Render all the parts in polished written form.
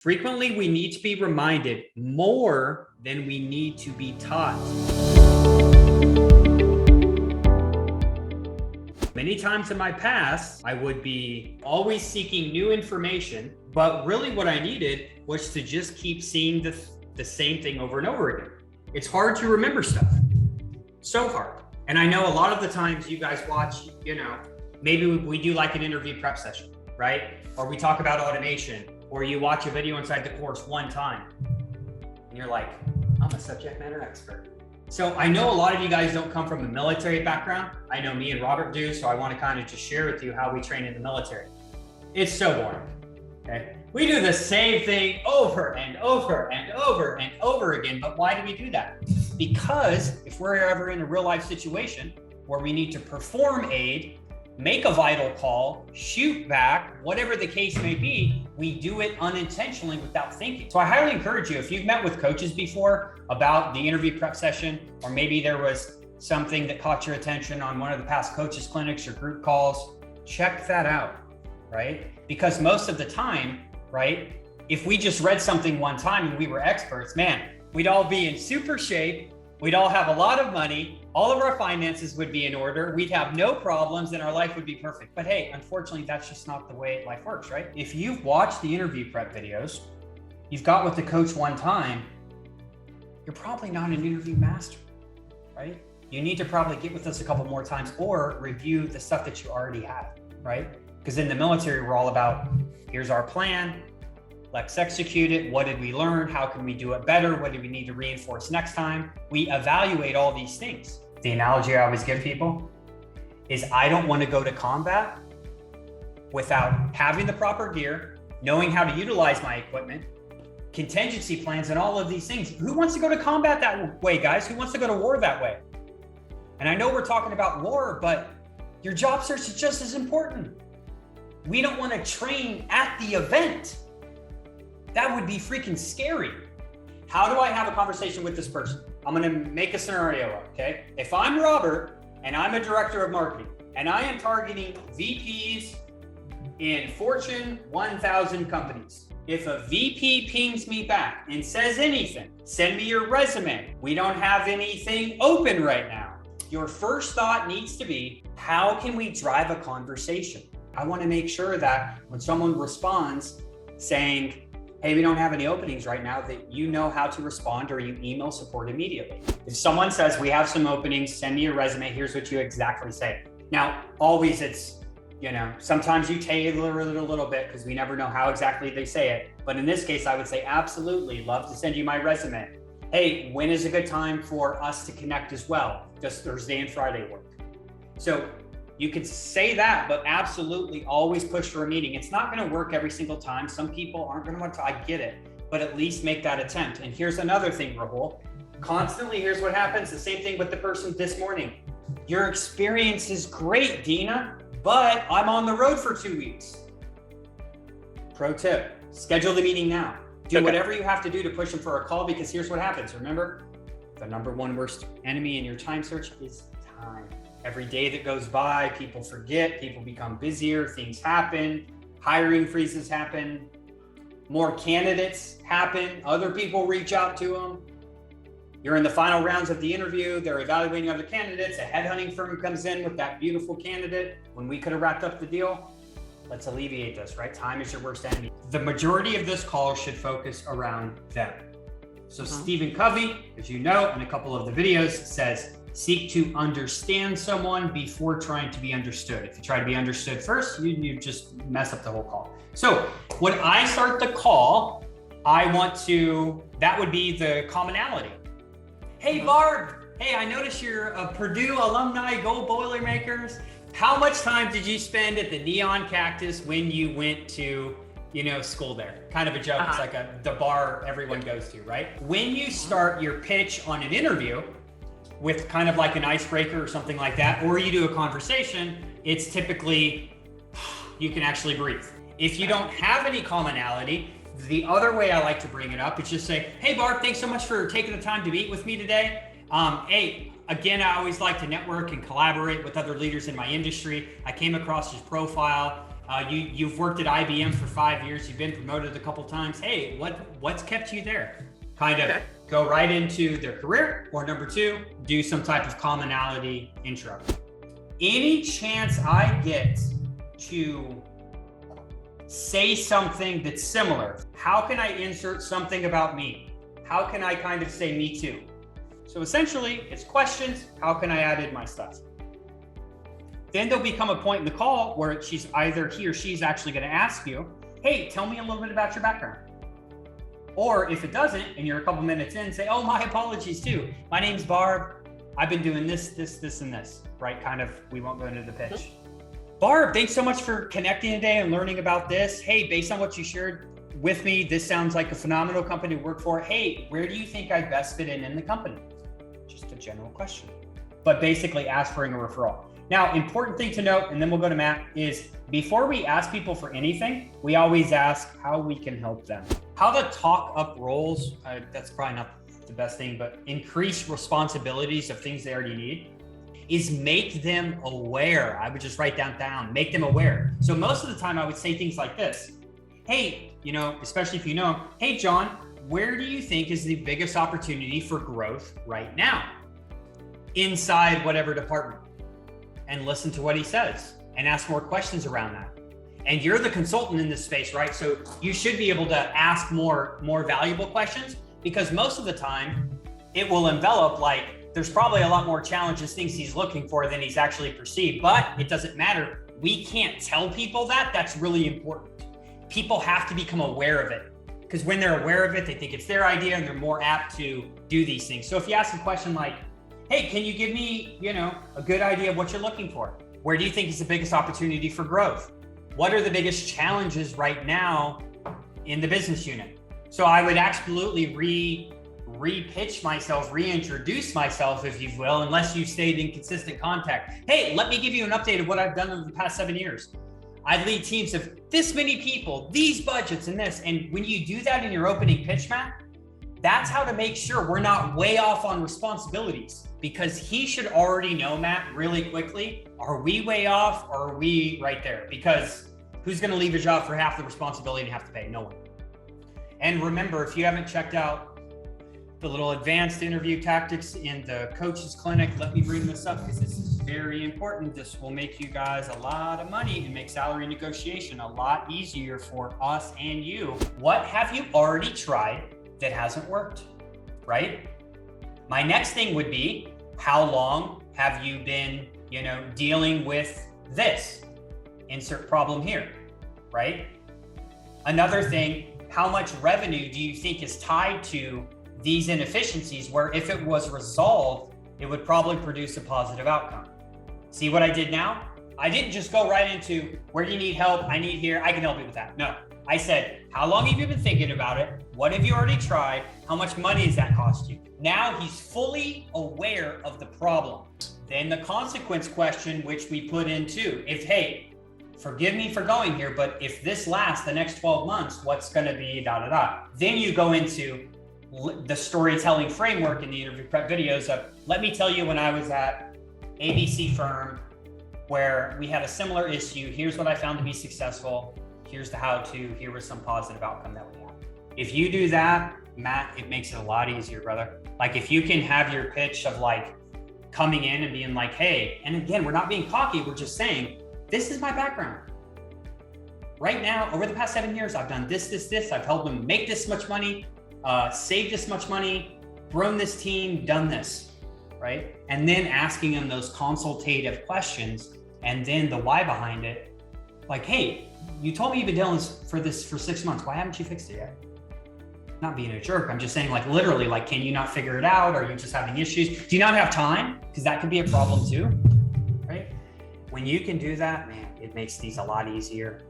Frequently, we need to be reminded more than we need to be taught. Many times in my past, I would be always seeking new information, but really what I needed was to just keep seeing the same thing over and over again. It's hard to remember stuff. So hard. And I know a lot of the times you guys watch, maybe we do like an interview prep session, right? Or we talk about automation, or you watch a video inside the course one time and you're like, I'm a subject matter expert. So I know a lot of you guys don't come from a military background. I know me and Robert do, so I want to kind of just share with you how we train in the military. It's so boring, okay? We do the same thing over and over and over and over again, but why do we do that? Because if we're ever in a real life situation where we need to perform aid, make a vital call, shoot back, whatever the case may be, we do it unintentionally without thinking. So I highly encourage you, if you've met with coaches before about the interview prep session, or maybe there was something that caught your attention on one of the past coaches clinics or group calls, check that out, right? Because most of the time, right, if we just read something one time and we were experts, man, we'd all be in super shape. We'd all have a lot of money. All of our finances would be in order. We'd have no problems and our life would be perfect. But hey, unfortunately, that's just not the way life works, right? If you've watched the interview prep videos, you've got with the coach one time, you're probably not an interview master, right? You need to probably get with us a couple more times or review the stuff that you already have, right? Because in the military, we're all about, here's our plan. Let's execute it. What did we learn? How can we do it better? What do we need to reinforce next time? We evaluate all these things. The analogy I always give people is I don't want to go to combat without having the proper gear, knowing how to utilize my equipment, contingency plans, and all of these things. Who wants to go to combat that way, guys? Who wants to go to war that way? And I know we're talking about war, but your job search is just as important. We don't want to train at the event. That would be freaking scary. How do I have a conversation with this person? I'm gonna make a scenario up, okay? If I'm Robert and I'm a director of marketing and I am targeting VPs in Fortune 1000 companies, if a VP pings me back and says anything, send me your resume. We don't have anything open right now. Your first thought needs to be, how can we drive a conversation? I wanna make sure that when someone responds saying, hey, we don't have any openings right now, that you know how to respond or you email support immediately. If someone says, we have some openings, send me your resume, here's what you exactly say. Now, always it's, sometimes you tailor it a little bit because we never know how exactly they say it. But in this case, I would say, absolutely, love to send you my resume. Hey, when is a good time for us to connect as well? Does Thursday and Friday work? So you could say that, but absolutely always push for a meeting. It's not gonna work every single time. Some people aren't gonna want to, I get it, but at least make that attempt. And here's another thing, Rahul. Constantly, here's what happens. The same thing with the person this morning. Your experience is great, Dina, but I'm on the road for 2 weeks. Pro tip, schedule the meeting now. Do whatever you have to do to push them for a call, because here's what happens. Remember, the number one worst enemy in your time search is time. Every day that goes by, people forget, people become busier, things happen, hiring freezes happen, more candidates happen, other people reach out to them. You're in the final rounds of the interview, they're evaluating other candidates, a headhunting firm comes in with that beautiful candidate when we could have wrapped up the deal. Let's alleviate this, right? Time is your worst enemy. The majority of this call should focus around them. So Stephen Covey, as you know, in a couple of the videos, says, seek to understand someone before trying to be understood. If you try to be understood first, you just mess up the whole call. So when I start the call, that would be the commonality. Hey, Barb, hey, I noticed you're a Purdue alumni, Gold Boilermakers. How much time did you spend at the Neon Cactus when you went to school there? Kind of a joke. It's like the bar everyone goes to, right? When you start your pitch on an interview with kind of like an icebreaker or something like that, or you do a conversation, it's typically, you can actually breathe. If you don't have any commonality, the other way I like to bring it up is just say, hey Barb, thanks so much for taking the time to meet with me today. Hey, again, I always like to network and collaborate with other leaders in my industry. I came across his profile. You've worked at IBM for 5 years. You've been promoted a couple times. Hey, what's kept you there? Kind of go right into their career. Or number two, do some type of commonality intro. Any chance I get to say something that's similar, how can I insert something about me? How can I kind of say me too? So essentially, it's questions. How can I add in my stuff? Then there'll become a point in the call where he or she's actually going to ask you, hey, tell me a little bit about your background. Or if it doesn't, and you're a couple minutes in, say, oh, my apologies too. My name's Barb. I've been doing this, and this, right? Kind of, we won't go into the pitch. Barb, thanks so much for connecting today and learning about this. Hey, based on what you shared with me, this sounds like a phenomenal company to work for. Hey, where do you think I best fit in the company? Just a general question, but basically ask for a referral. Now, important thing to note, and then we'll go to Matt, is before we ask people for anything, we always ask how we can help them. How to talk up roles, that's probably not the best thing, but increase responsibilities of things they already need, is make them aware. I would just write down, make them aware. So most of the time I would say things like this. Hey, especially if hey, John, where do you think is the biggest opportunity for growth right now? Inside whatever department. And listen to what he says and ask more questions around that. And you're the consultant in this space, right? So you should be able to ask more valuable questions, because most of the time it will envelop like there's probably a lot more challenges, things he's looking for than he's actually perceived, but it doesn't matter. We can't tell people that. That's really important. People have to become aware of it, because when they're aware of it, they think it's their idea and they're more apt to do these things. So if you ask a question like, hey, can you give me, a good idea of what you're looking for? Where do you think is the biggest opportunity for growth? What are the biggest challenges right now in the business unit? So I would absolutely re-pitch myself, reintroduce myself, if you will, unless you've stayed in consistent contact. Hey, let me give you an update of what I've done over the past 7 years. I lead teams of this many people, these budgets and this. And when you do that in your opening pitch, Matt, that's how to make sure we're not way off on responsibilities, because he should already know, Matt, really quickly, are we way off or are we right there? Because who's going to leave a job for half the responsibility and have to pay? No one. And remember, if you haven't checked out the little advanced interview tactics in the coach's clinic, let me bring this up because this is very important. This will make you guys a lot of money and make salary negotiation a lot easier for us and you. What have you already tried that hasn't worked, right? My next thing would be, how long have you been, dealing with this? Insert problem here, right? Another thing, how much revenue do you think is tied to these inefficiencies, where if it was resolved, it would probably produce a positive outcome? See what I did now? I didn't just go right into, where do you need help? I need here, I can help you with that. No, I said, how long have you been thinking about it? What have you already tried? How much money does that cost you? Now he's fully aware of the problem. Then the consequence question, which we put in too, if, hey, forgive me for going here, but if this lasts the next 12 months, what's gonna be Then you go into the storytelling framework in the interview prep videos of, let me tell you when I was at ABC firm where we had a similar issue. Here's what I found to be successful. Here's the how-to. Here was some positive outcome that we had. If you do that, Matt, it makes it a lot easier, brother. Like if you can have your pitch of like coming in and being like, hey, and again, we're not being cocky. We're just saying, this is my background. Right now, over the past 7 years, I've done this. I've helped them make this much money, save this much money, grown this team, done this, right? And then asking them those consultative questions and then the why behind it. Like, hey, you told me you've been dealing for this for 6 months. Why haven't you fixed it yet? Not being a jerk. I'm just saying, like, literally, like, can you not figure it out? Are you just having issues? Do you not have time? Because that could be a problem too, right? When you can do that, man, it makes these a lot easier.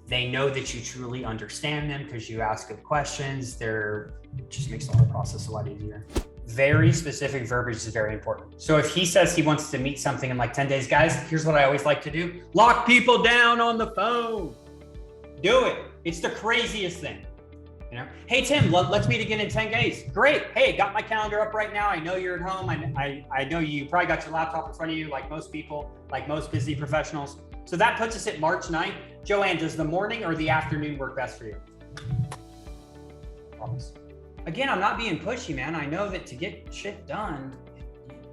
They know that you truly understand them because you ask good questions. It just makes the whole process a lot easier. Very specific verbiage is very important. So if he says he wants to meet something in like 10 days, guys, here's what I always like to do. Lock people down on the phone. Do it. It's the craziest thing. Hey, Tim, let's meet again in 10 days. Great. Hey, got my calendar up right now. I know you're at home. I know you probably got your laptop in front of you like most people, like most busy professionals. So that puts us at March 9th. Joanne, does the morning or the afternoon work best for you? Promise. Again, I'm not being pushy, man. I know that to get shit done,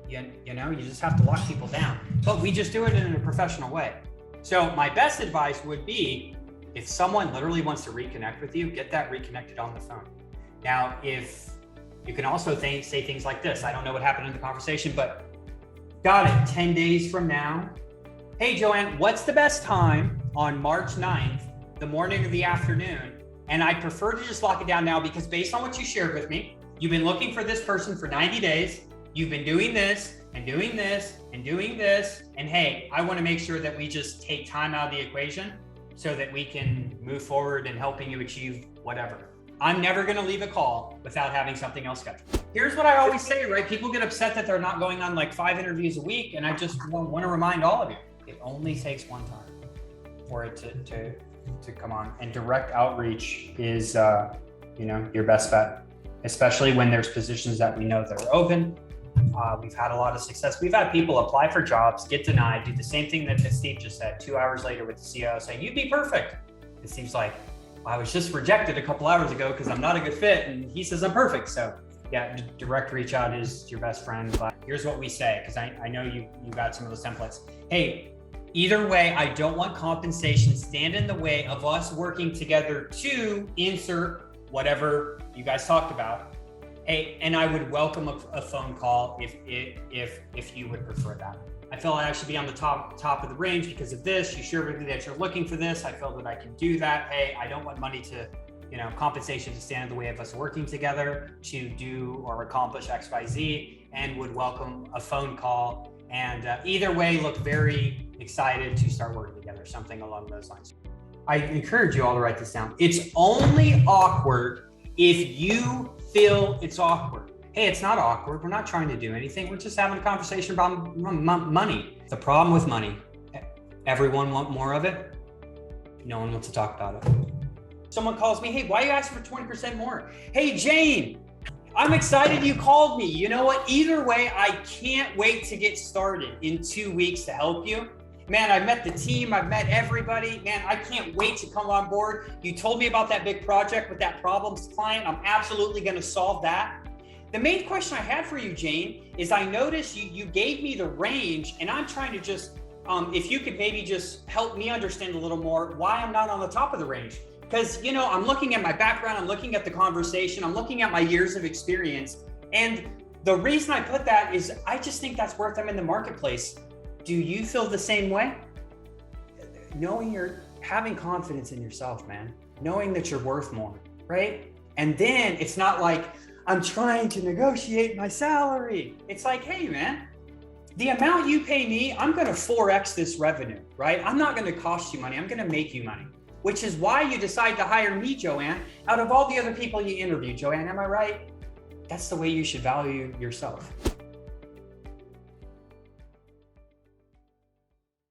you know, you just have to lock people down, but we just do it in a professional way. So my best advice would be, if someone literally wants to reconnect with you, get that reconnected on the phone. Now, if you can also say things like this, I don't know what happened in the conversation, but got it, 10 days from now. Hey, Joanne, what's the best time on March 9th, the morning or the afternoon? And I prefer to just lock it down now because based on what you shared with me, you've been looking for this person for 90 days. You've been doing this and doing this and doing this. And hey, I want to make sure that we just take time out of the equation so that we can move forward in helping you achieve whatever. I'm never going to leave a call without having something else scheduled. Here's what I always say, right? People get upset that they're not going on like 5 interviews a week. And I just want to remind all of you, it only takes one time for it to come on. And direct outreach is, you know, your best bet, especially when there's positions that we know that are open. We've had a lot of success. We've had people apply for jobs, get denied, do the same thing that Steve just said, 2 hours later with the CEO saying, you'd be perfect. It seems like, well, I was just rejected a couple hours ago because I'm not a good fit. And he says I'm perfect. So yeah, direct reach out is your best friend. But here's what we say, because I know you got some of those templates. Hey, either way, I don't want compensation stand in the way of us working together to insert whatever you guys talked about. Hey, and I would welcome a phone call if you would prefer that. I feel I should be on the top of the range because of this. You shared with me that you're looking for this. I feel that I can do that. Hey, I don't want money to, you know, compensation to stand in the way of us working together to do or accomplish X, Y, Z, and would welcome a phone call. And either way, look very excited to start working together, something along those lines. I encourage you all to write this down. It's only awkward if you feel it's awkward. Hey, it's not awkward. We're not trying to do anything. We're just having a conversation about money. The problem with money, everyone wants more of it. No one wants to talk about it. Someone calls me, hey, why are you asking for 20% more? Hey, Jane, I'm excited you called me. You know what? Either way, I can't wait to get started in 2 weeks to help you. Man, I've met the team. I've met everybody. Man, I can't wait to come on board. You told me about that big project with that problems client. I'm absolutely going to solve that. The main question I had for you, Jane, is I noticed you gave me the range, and I'm trying to just, if you could maybe just help me understand a little more why I'm not on the top of the range. Because, you know, I'm looking at my background, I'm looking at the conversation, I'm looking at my years of experience. And the reason I put that is I just think that's worth them in the marketplace. Do you feel the same way? Knowing you're having confidence in yourself, man, knowing that you're worth more, right? And then it's not like I'm trying to negotiate my salary. It's like, hey, man, the amount you pay me, I'm going to 4X this revenue, right? I'm not going to cost you money. I'm going to make you money, which is why you decide to hire me, Joanne, out of all the other people you interviewed. Joanne, am I right? That's the way you should value yourself.